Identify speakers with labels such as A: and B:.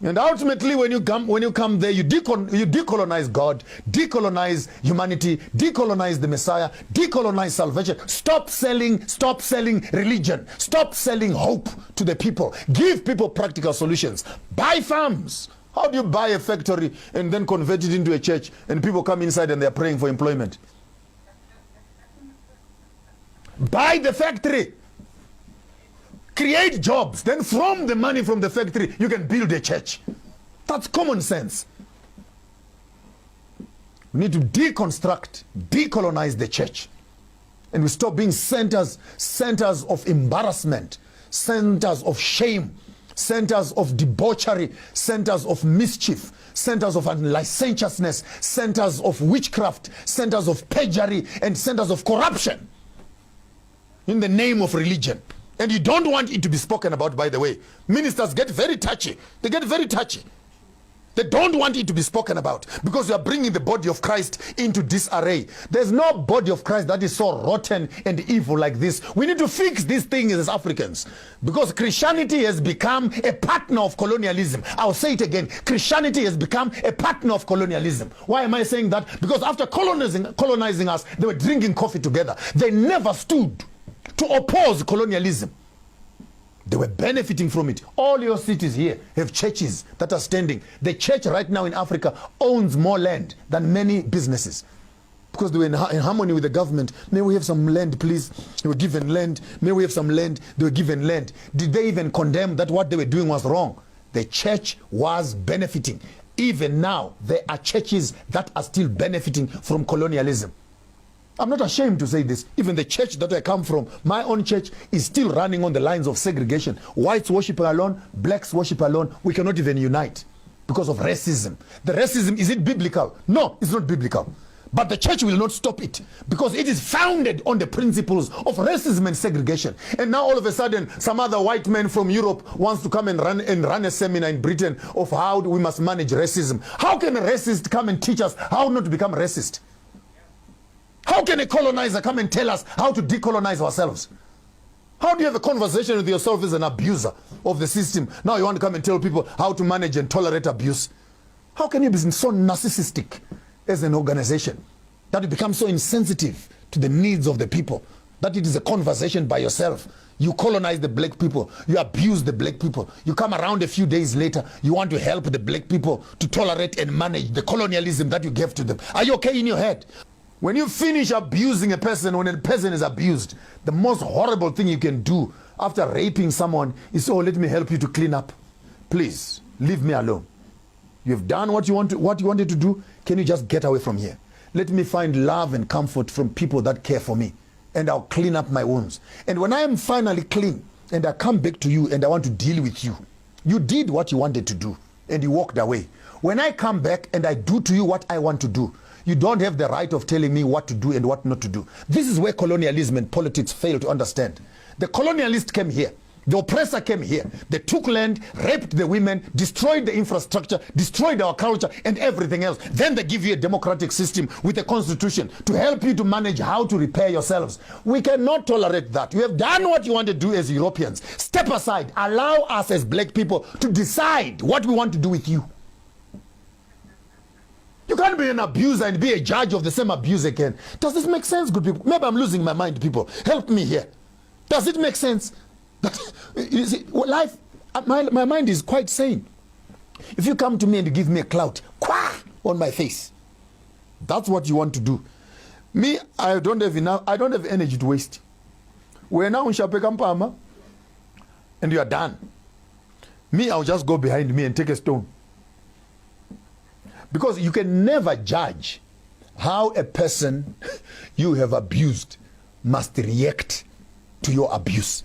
A: And ultimately, when you come there, you decolonize God, decolonize humanity, decolonize the Messiah, decolonize salvation. Stop selling religion. Stop selling hope to the people. Give people practical solutions. Buy farms. How do you buy a factory and then convert it into a church and people come inside and they're praying for employment? Buy the factory. Create jobs. Then from the money from the factory, you can build a church. That's common sense. We need to deconstruct, decolonize the church. And we stop being centers of embarrassment, centers of shame, centers of debauchery, centers of mischief, centers of licentiousness, centers of witchcraft, centers of perjury, and centers of corruption in the name of religion. And you don't want it to be spoken about, by the way. Ministers get very touchy. They get very touchy. They don't want it to be spoken about because you are bringing the body of Christ into disarray. There's no body of Christ that is so rotten and evil like this. We need to fix these things as Africans because Christianity has become a partner of colonialism. I'll say it again. Christianity has become a partner of colonialism. Why am I saying that? Because after colonizing us, they were drinking coffee together. They never stood to oppose colonialism. They were benefiting from it. All your cities here have churches that are standing. The church right now in Africa owns more land than many businesses because they were in harmony with the government. May we have some land, please? They were given land. May we have some land? They were given land. Did they even condemn that what they were doing was wrong? The church was benefiting. Even now, there are churches that are still benefiting from colonialism. I'm not ashamed to say this. Even the church that I come from, my own church, is still running on the lines of segregation. Whites worship alone, blacks worship alone. We cannot even unite because of racism. The racism, is it biblical? No, it's not biblical. But the church will not stop it because it is founded on the principles of racism and segregation. And now all of a sudden, some other white man from Europe wants to come and run a seminar in Britain of how we must manage racism. How can a racist come and teach us how not to become racist? How can a colonizer come and tell us how to decolonize ourselves? How do you have a conversation with yourself as an abuser of the system? Now you want to come and tell people how to manage and tolerate abuse. How can you be so narcissistic as an organization that you become so insensitive to the needs of the people that it is a conversation by yourself? You colonize the black people. You abuse the black people. You come around a few days later. You want to help the black people to tolerate and manage the colonialism that you gave to them. Are you okay in your head? When you finish abusing a person, when a person is abused, the most horrible thing you can do after raping someone is, oh, let me help you to clean up. Please, leave me alone. You've done what you wanted to do. Can you just get away from here? Let me find love and comfort from people that care for me, and I'll clean up my wounds. And when I am finally clean, and I come back to you and I want to deal with you, you did what you wanted to do, and you walked away. When I come back and I do to you what I want to do, you don't have the right of telling me what to do and what not to do. This is where colonialism and politics fail to understand. The colonialist came here. The oppressor came here. They took land, raped the women, destroyed the infrastructure, destroyed our culture and everything else. Then they give you a democratic system with a constitution to help you to manage how to repair yourselves. We cannot tolerate that. You have done what you want to do as Europeans. Step aside. Allow us as black people to decide what we want to do with you. You can't be an abuser and be a judge of the same abuse again. Does this make sense, good people? Maybe I'm losing my mind, people. Help me here. Does it make sense? You see, life, my mind is quite sane. If you come to me and you give me a clout, on my face, that's what you want to do. Me, I don't have energy to waste. We're now in Shapekampama, and you are done. Me, I'll just go behind me and take a stone. Because you can never judge how a person you have abused must react to your abuse.